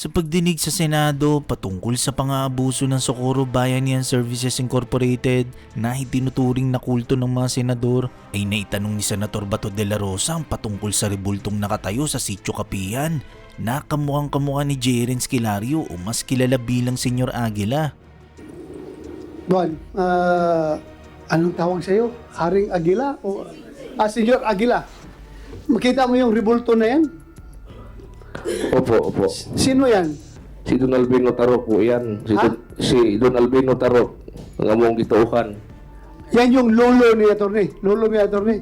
Sa pagdinig sa Senado patungkol sa pang-aabuso ng Socorro Bayanihan Services Incorporated na itinuturing na kulto ng mga senador, ay naitanong ni Senator Bato de la Rosa ang patungkol sa rebultong nakatayo sa Sitio Kapihan na kamukhang-kamukha ni Jeren Esquilario o mas kilala bilang Senyor Aguila. Juan, anong tawag sa'yo? Haring Aguila? O, Senyor Aguila. Makita mo yung rebulto na yan? Opo. Sino yan? Si Don Albino Tarok po yan. Ha? Si Don Albino Tarok. Ang among gituuhan. Yan yung lolo ni attorney. Lolo ni attorney.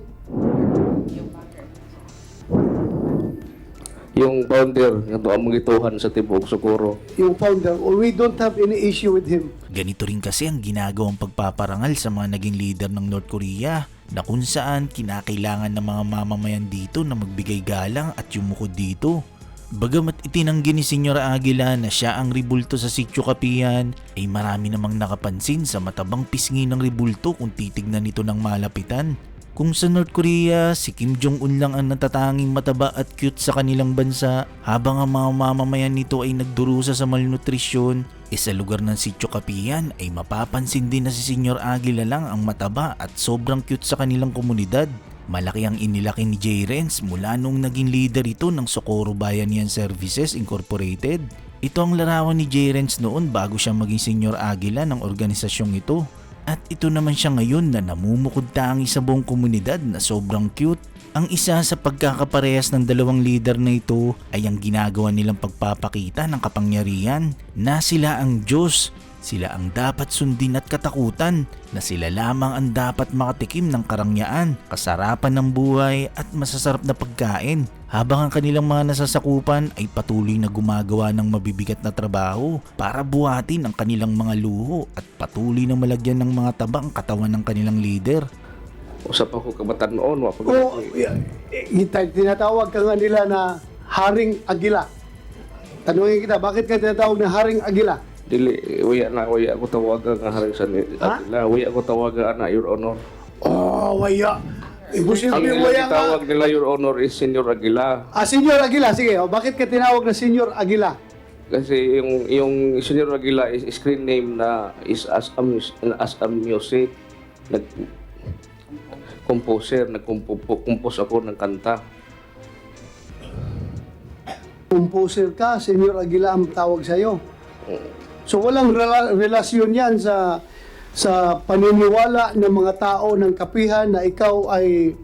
Yung founder ng among gituuhan sa Tibok Socorro. Yung founder. We don't have any issue with him. Ganito rin kasi ang ginagawang pagpaparangal sa mga naging leader ng North Korea na kung saan kinakailangan ng mga mamamayan dito na magbigay galang at yumukod dito. Bagamat itinanggi ni Senyor Aguila na siya ang rebulto sa Sitio Kapihan, ay marami namang nakapansin sa matabang pisngi ng rebulto kung titignan nito ng malapitan. Kung sa North Korea, si Kim Jong-un lang ang natatanging mataba at cute sa kanilang bansa, habang ang mga mamamayan nito ay nagdurusa sa malnutrisyon, sa lugar ng Sitio Kapihan ay mapapansin din na si Senyor Aguila lang ang mataba at sobrang cute sa kanilang komunidad. Malaki ang inilaki ni J. Renz mula noong naging leader ito ng Socorro Bayanihan Services Incorporated. Ito ang larawan ni J. Renz noon bago siya maging Senyor Aguila ng organisasyong ito. At ito naman siya ngayon na namumukod tangi sa buong komunidad na sobrang cute. Ang isa sa pagkakaparehas ng dalawang leader na ito ay ang ginagawa nilang pagpapakita ng kapangyarihan na sila ang Diyos. Sila ang dapat sundin at katakutan, na sila lamang ang dapat makatikim ng karangyaan, kasarapan ng buhay at masasarap na pagkain, habang ang kanilang mga nasasakupan ay patuloy na gumagawa ng mabibigat na trabaho para buhatin ang kanilang mga luho at patuloy na malagyan ng mga taba ang katawan ng kanilang leader. Usap ako kabatan noon. Tinatawag ka nga nila na Haring Aguila. Tanungin kita, bakit ka tinatawag na Haring Aguila? Dili, waya ako tawagan nga haring sa nila. Waya ako tawagan na, Your Honor. Oh, waya. Imposible Ang waya nga. tawag nila, Your Honor, is Senyor Aguila. Senyor Aguila, sige. Bakit ka tinawag na Senyor Aguila? Kasi yung Senyor Aguila is screen name na is as a music. Composer, nag-compose ako ng kanta. Composer ka, Senyor Aguila ang tawag sa'yo. So walang relasyon yan sa paniniwala ng mga tao ng Kapihan na ikaw ay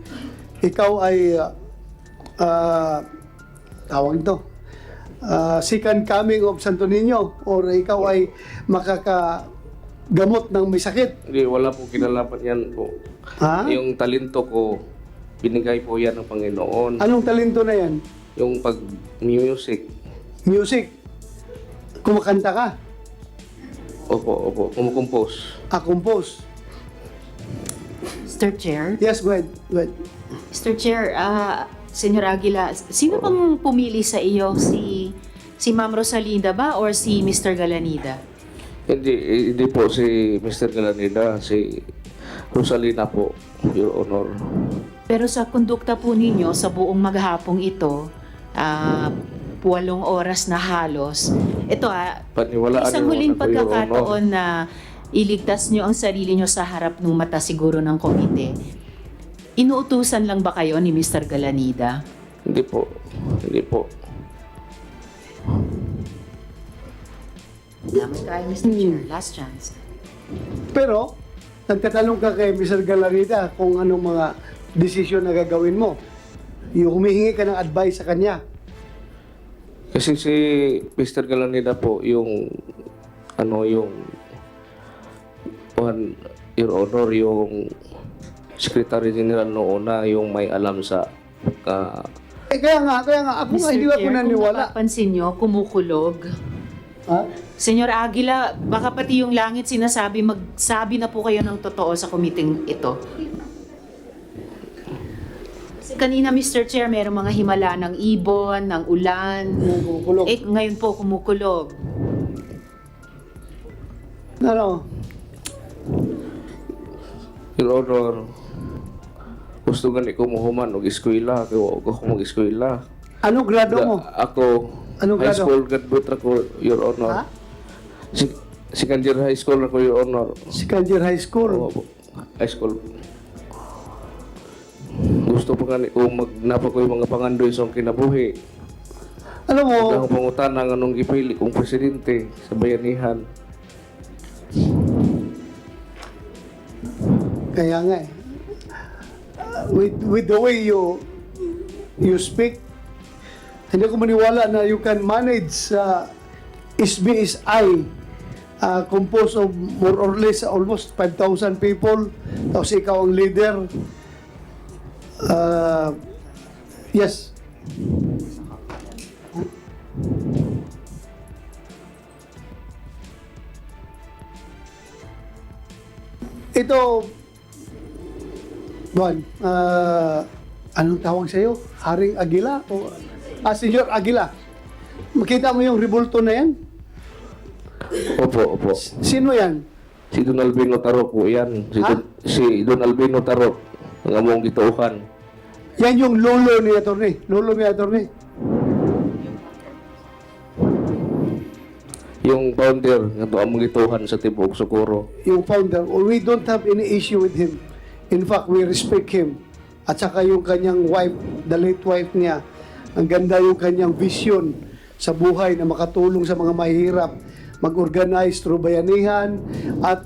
tawag ito, second coming of Santo Niño, or ikaw ay makakagamot ng may sakit. Hindi, wala po kinalaman yan po. Ha? Yung talento ko, binigay po yan ng Panginoon. Anong talento na yan? Yung pag-music. Music. Kumakanta ka? Opo. Kumukompose. Compose. Mr. Chair? Yes, go ahead. Mr. Chair, Senyor Aguila, sino bang pumili sa iyo? Si Ma'am Rosalinda ba or si Mr. Galanida? Hindi po si Mr. Galanida, si Rosalina po, Your Honor. Pero sa kondukta po ninyo, sa buong maghapong ito, 8 oras na halos. Ito Paniwalaan isang niyo huling ako, Your pagkakataon na iligtas nyo ang sarili nyo sa harap ng mata siguro ng komite. Inuutusan lang ba kayo ni Mr. Galanida? Hindi po. Salamat kayo, Mr. Chair. Last chance. Pero, nagtatanong ka kay Mr. Galarita kung anong mga desisyon na gagawin mo. Yung humihingi ka ng advice sa kanya. Kasi si Mr. Galanida po, yung Your Honor, yung Secretary General noon na yung may alam sa Kaya nga, ako nga, hindi ako Chair, naniwala. kung mapapansin nyo, kumukulog. Ha? Senyor Aguila, baka pati yung langit sinasabi, magsabi na po kayo ng totoo sa committee ito. Kasi kanina, Mr. Chair, mayroong mga himala ng ibon, ng ulan. Kumukulog. Ngayon po, kumukulog. Ano? Your Honor, gusto gani ko muhuman og eskwela, kaya ako mag-eskwela. Anong grado mo? Ako, Anong High grado? school graduate ako, Your Ha? Honor. Second year high school ako, Your Honor. Second year high school. Oo po. High school. Gusto pa nga magnapa ko yung mga pangandoy sa akong kinabuhi. Alam mo, Huwag akong pangutana ng anong gipili kong presidente sa bayanihan. kaya nga eh. With the way you speak, hindi ko maniwala na you can manage SBSI composed of more or less almost 5,000 people, tapos ikaw ang leader. Yes. Ito, Juan, anong tawag sa'yo? Haring Aguila? O, Senyor Aguila. Makita mo yung rebulto na yan? Opo. Sino yan? Si Don Albino Tarok po yan. Ha? Si Don Albino Tarok. Ang among gituuhan. Yan yung lolo ni attorney. Lolo ni attorney. Yung founder ng among gituuhan sa Tibok Socorro. Yung founder. We don't have any issue with him. In fact, we respect him. At saka yung kanyang wife, the late wife niya. Ang ganda yung kanyang vision sa buhay na makatulong sa mga mahirap, mag-organize through bayanihan at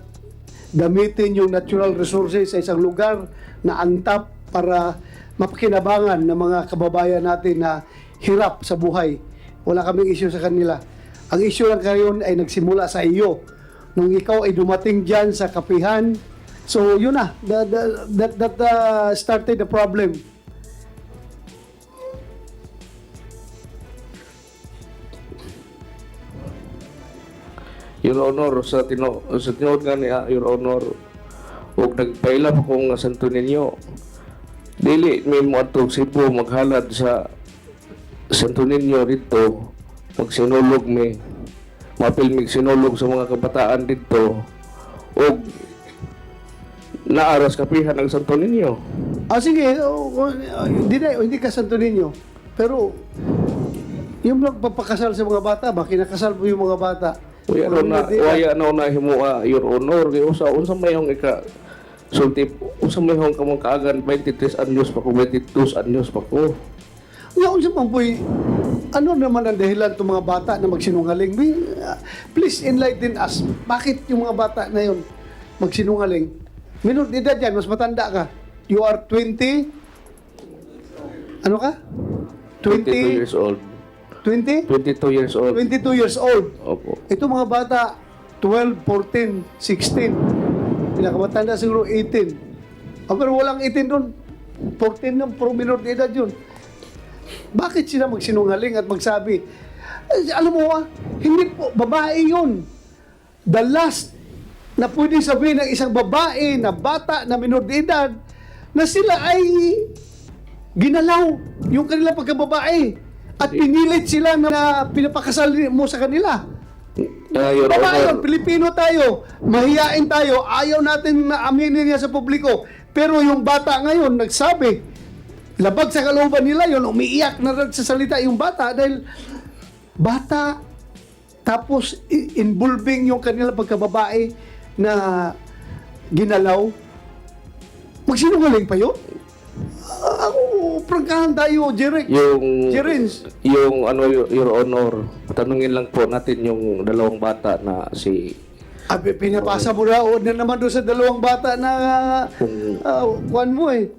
gamitin yung natural resources sa isang lugar na antap para mapakinabangan ng mga kababayan natin na hirap sa buhay. Wala kaming issue sa kanila. Ang issue lang ngayon ay nagsimula sa iyo. Nung ikaw ay dumating dyan sa kapihan, so yun na, that started the problem. Your Honor, sa tinuod nga niya, Your Honor, huwag nagpailap akong santo ninyo. Dili, may mo atong Cebu maghalad sa santo ninyo dito. Magsinulog may mapilmig sinulog sa mga kabataan dito. O naaras kapihan ang santo ninyo. Sige, hindi ka santo ninyo. Pero, yung magpapakasal sa mga bata, ba kinakasal mo yung mga bata? Waya na una himua, Your Honor. Kaya unsa may hong sulti, unsa may hong kamong kaagan 23 anyos pa ko, 22 anyos pa ko. Unsa man po'y, ano naman ang dahilan itong mga bata na magsinungaling? Please enlighten us. Bakit yung mga bata na yun magsinungaling? Minor de edad yan, mas matanda ka. You are 20? Ano ka? 22 years old. 20? 22 years old. 22 years old. Opo. Ito mga bata, 12, 14, 16. Pinakamatanda siguro 18. Pero walang 18 doon. 14 ng puro minor de edad yun. Bakit sila magsinungaling at magsabi? Alam mo hindi po, babae yun. The last na pwede sabihin ng isang babae na bata na minor de edad na sila ay ginalaw yung kanilang pagkababae at pinilit sila na pinapakasal mo sa kanila. Your Babae Honor, yun, Pilipino tayo, mahiyain tayo, ayaw natin na aminin niya sa publiko. Pero yung bata ngayon nagsabi, labag sa kalooban nila yun, umiiyak na nagsasalita yung bata dahil bata, tapos involving yung kanilang pagkababae na ginalaw. Magsinungaling pa yun? Prangkahan tayo, Jerek. Jerens. yung ano, Your Honor, tanungin lang po natin yung dalawang bata na si Pinapasa mo na naman doon sa dalawang bata na kuwan mo eh.